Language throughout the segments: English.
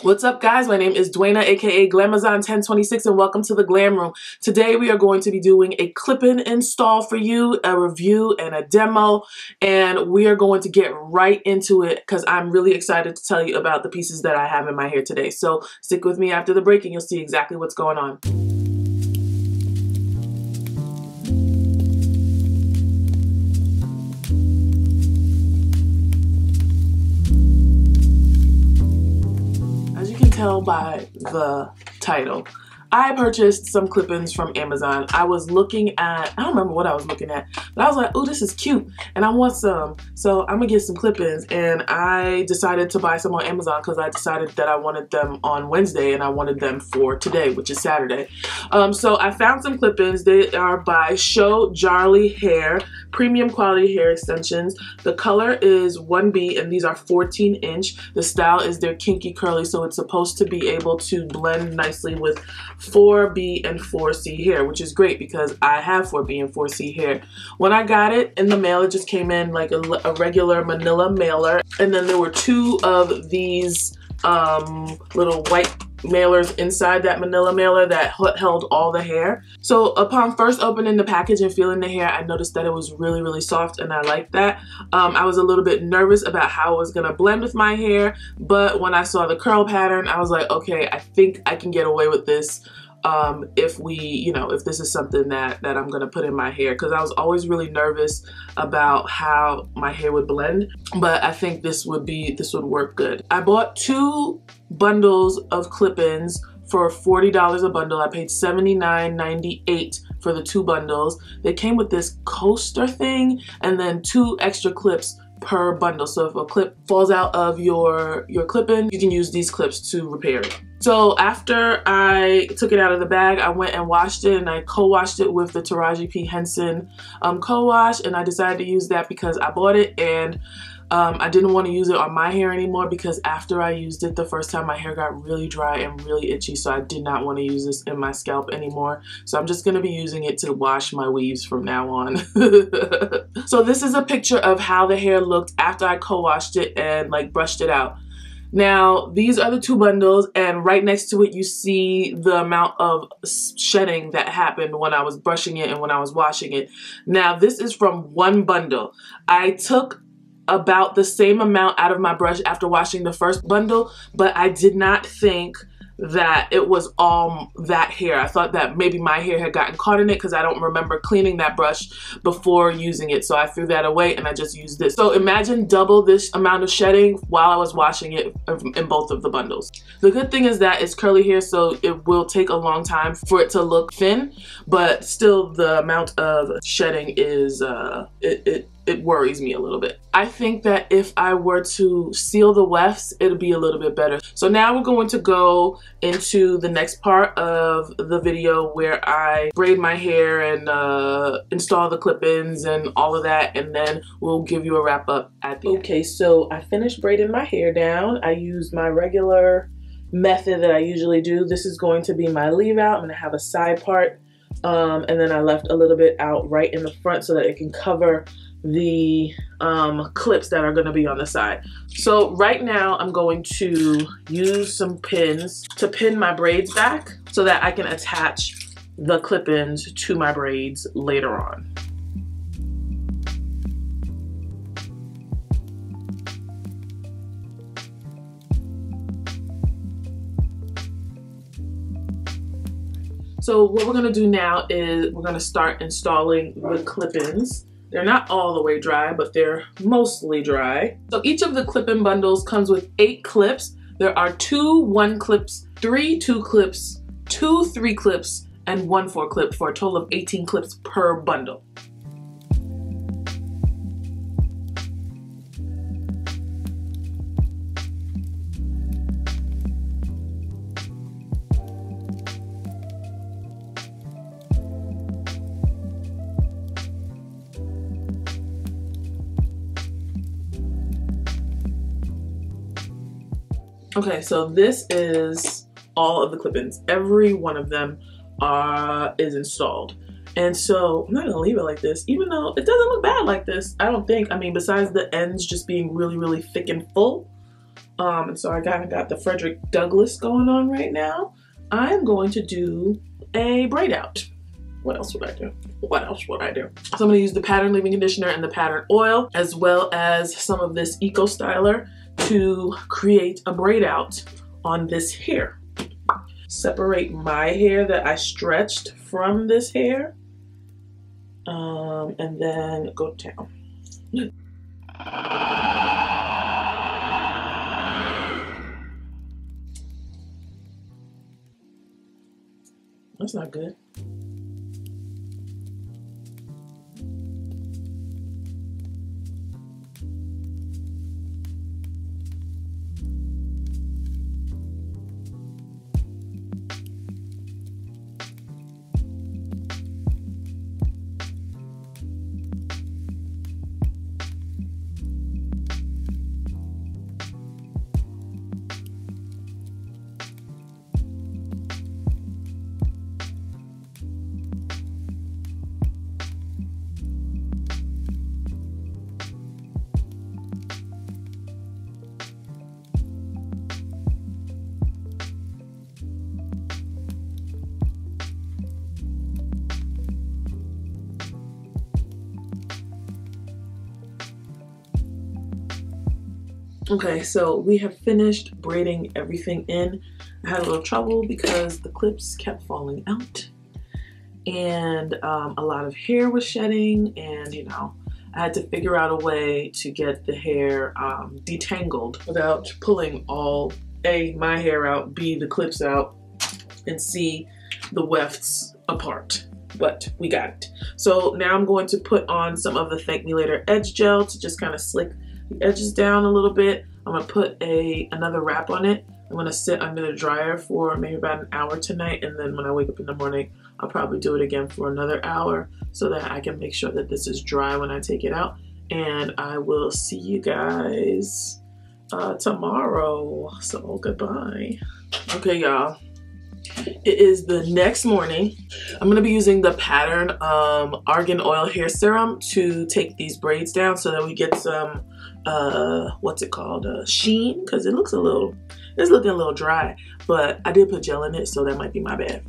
What's up, guys? My name is Dwayna, aka Glamazon1026, and welcome to the Glam Room. Today we are going to be doing a clip-in install for you, a review and a demo, and we are going to get right into it because I'm really excited to tell you about the pieces that I have in my hair today. So stick with me after the break and you'll see exactly what's going on. Tell by the title, I purchased some clip-ins from Amazon. I was looking at, I don't remember what I was looking at, but I was like, oh, this is cute and I want some. So I'm gonna get some clip-ins, and I decided to buy some on Amazon because I decided that I wanted them on Wednesday and I wanted them for today, which is Saturday. So I found some clip-ins. They are by Show Jarly Hair, premium quality hair extensions. The color is 1B and these are 14-inch. The style is their kinky curly, so it's supposed to be able to blend nicely with 4B and 4C hair, which is great because I have 4B and 4C hair. When I got it in the mail, it just came in like a regular manila mailer, and then there were two of these little white mailers inside that manila mailer that held all the hair. So upon first opening the package and feeling the hair, I noticed that it was really soft, and I liked that. I was a little bit nervous about how it was gonna blend with my hair, but when I saw the curl pattern, I was like, okay, I think I can get away with this. If this is something that I'm gonna put in my hair, because I was always really nervous about how my hair would blend, but I think this would work good. I bought two bundles of clip-ins for $40 a bundle. I paid $79.98 for the two bundles. They came with this coaster thing and then two extra clips per bundle. So if a clip falls out of your clip-in, you can use these clips to repair it. So after I took it out of the bag, I went and washed it, and I co-washed it with the Taraji P. Henson co-wash, and I decided to use that because I bought it, and I didn't want to use it on my hair anymore because after I used it the first time, my hair got really dry and really itchy, so I did not want to use this in my scalp anymore. So I'm just going to be using it to wash my weaves from now on. So this is a picture of how the hair looked after I co-washed it and like brushed it out. Now, these are the two bundles, and right next to it you see the amount of shedding that happened when I was brushing it and when I was washing it. Now, this is from one bundle. I took about the same amount out of my brush after washing the first bundle, but I did not think that it was all that hair. I thought that maybe my hair had gotten caught in it because I don't remember cleaning that brush before using it, so I threw that away and I just used this. So imagine double this amount of shedding while I was washing it in both of the bundles. The good thing is that it's curly hair, so it will take a long time for it to look thin, but still the amount of shedding is it worries me a little bit. I think that if I were to seal the wefts, it'll be a little bit better. So now we're going to go into the next part of the video where I braid my hair and install the clip-ins and all of that, and then we'll give you a wrap up at the end. Okay, so I finished braiding my hair down. I used my regular method that I usually do. This is going to be my leave out. I'm gonna have a side part, and then I left a little bit out right in the front so that it can cover the clips that are going to be on the side. So right now I'm going to use some pins to pin my braids back so that I can attach the clip-ins to my braids later on. So what we're going to do now is we're going to start installing the clip-ins. They're not all the way dry, but they're mostly dry. So each of the clip-in bundles comes with 8 clips. There are 2 1 clips, 3 2 clips, 2 3 clips, and 1 4 clip for a total of 18 clips per bundle. Okay, so this is all of the clip-ins. Every one of them is installed. And so I'm not gonna leave it like this, even though it doesn't look bad like this, I don't think. I mean, besides the ends just being really, really thick and full, And so I kind of got the Frederick Douglass going on right now. I'm going to do a braid out. What else would I do? What else would I do? So I'm gonna use the Pattern Leave-In Conditioner and the Pattern Oil, as well as some of this Eco Styler to create a braid out on this hair. Separate my hair that I stretched from this hair, and then go to town. That's not good. Okay, so we have finished braiding everything in. I had a little trouble because the clips kept falling out and a lot of hair was shedding, and you know, I had to figure out a way to get the hair detangled without pulling all A, my hair out, B, the clips out, and C, the wefts apart. But we got it. So now I'm going to put on some of the Thank Me Later Edge Gel to just kind of slick the edges down a little bit. I'm gonna put another wrap on it. I'm gonna sit under the dryer for maybe about an hour tonight, and then when I wake up in the morning, I'll probably do it again for another hour so that I can make sure that this is dry when I take it out. And I will see you guys tomorrow. So goodbye. Okay, y'all. It is the next morning. I'm gonna be using the Pattern Argan Oil Hair Serum to take these braids down so that we get some what's it called, sheen, because it's looking a little dry, but I did put gel in it, so that might be my bad.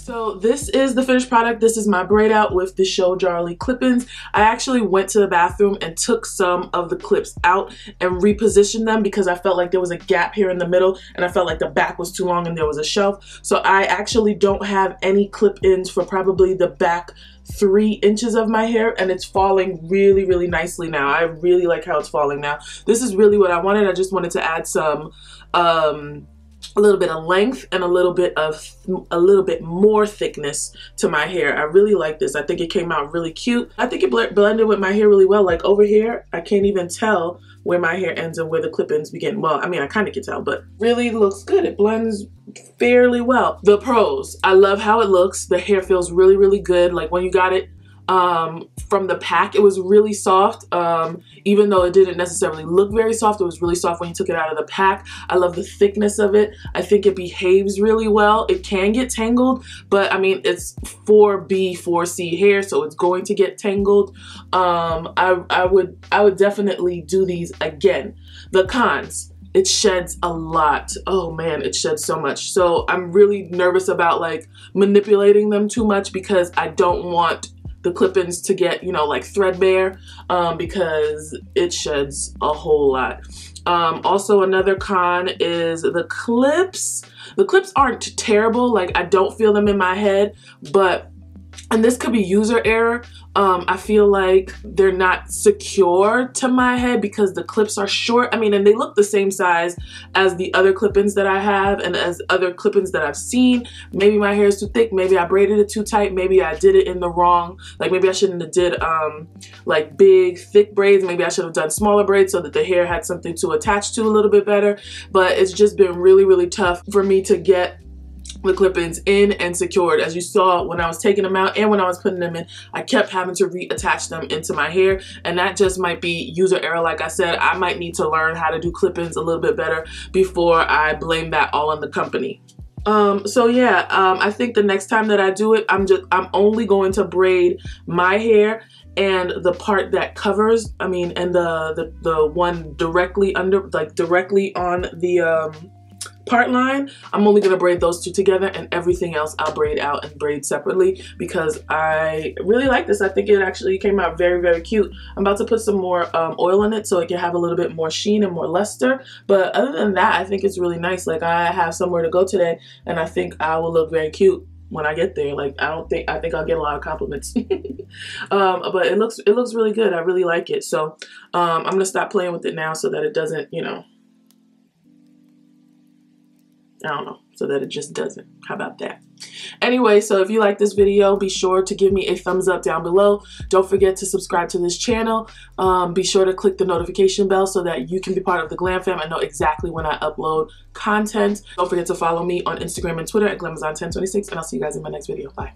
So this is the finished product. This is my braid out with the Show Jarly clip-ins. I actually went to the bathroom and took some of the clips out and repositioned them because I felt like there was a gap here in the middle and I felt like the back was too long and there was a shelf. So I actually don't have any clip-ins for probably the back 3 inches of my hair, and it's falling really, really nicely now. I really like how it's falling now. This is really what I wanted. I just wanted to add some a little bit of length and a little bit more thickness to my hair. I really like this. I think it came out really cute. I think it blended with my hair really well. Like over here, I can't even tell where my hair ends and where the clip-ins begin. Well, I mean, I kind of can tell, but really looks good. It blends fairly well. The pros, I love how it looks. The hair feels really, really good. Like when you got it from the pack, it was really soft. Even though it didn't necessarily look very soft, it was really soft when you took it out of the pack. I love the thickness of it. I think it behaves really well. It can get tangled, but I mean, it's 4B, 4C hair, so it's going to get tangled. I would definitely do these again. The cons, it sheds a lot. Oh man, it sheds so much. So I'm really nervous about like manipulating them too much because I don't want the clip-ins to get, you know, like threadbare, because it sheds a whole lot. Also, another con is the clips. The clips aren't terrible. Like, I don't feel them in my head, but, and this could be user error, I feel like they're not secure to my head because the clips are short. I mean, and they look the same size as the other clip-ins that I have and as other clip-ins that I've seen. Maybe my hair is too thick. Maybe I braided it too tight. Maybe I did it in the wrong, like maybe I shouldn't have did like big, thick braids. Maybe I should have done smaller braids so that the hair had something to attach to a little bit better. But it's just been really, really tough for me to get the clip-ins in and secured. As you saw when I was taking them out and when I was putting them in, I kept having to reattach them into my hair, and that just might be user error. Like I said, I might need to learn how to do clip-ins a little bit better before I blame that all on the company. So yeah, I think the next time that I do it, I'm only going to braid my hair and the part that covers, and the one directly under, like directly on the part line. I'm only gonna braid those two together, and everything else I'll braid out and braid separately because I really like this. I think it actually came out very, very cute. I'm about to put some more oil on it so it can have a little bit more sheen and more luster, but other than that, I think it's really nice. Like, I have somewhere to go today, and I think I will look very cute when I get there. Like, I think I'll get a lot of compliments. But it looks really good. I really like it. So I'm gonna stop playing with it now so that it doesn't, you know, I don't know, so that it just doesn't. How about that? Anyway, so if you like this video, be sure to give me a thumbs up down below. Don't forget to subscribe to this channel. Be sure to click the notification bell so that you can be part of the Glam Fam and know exactly when I upload content. Don't forget to follow me on Instagram and Twitter at Glamazon1026, and I'll see you guys in my next video. Bye.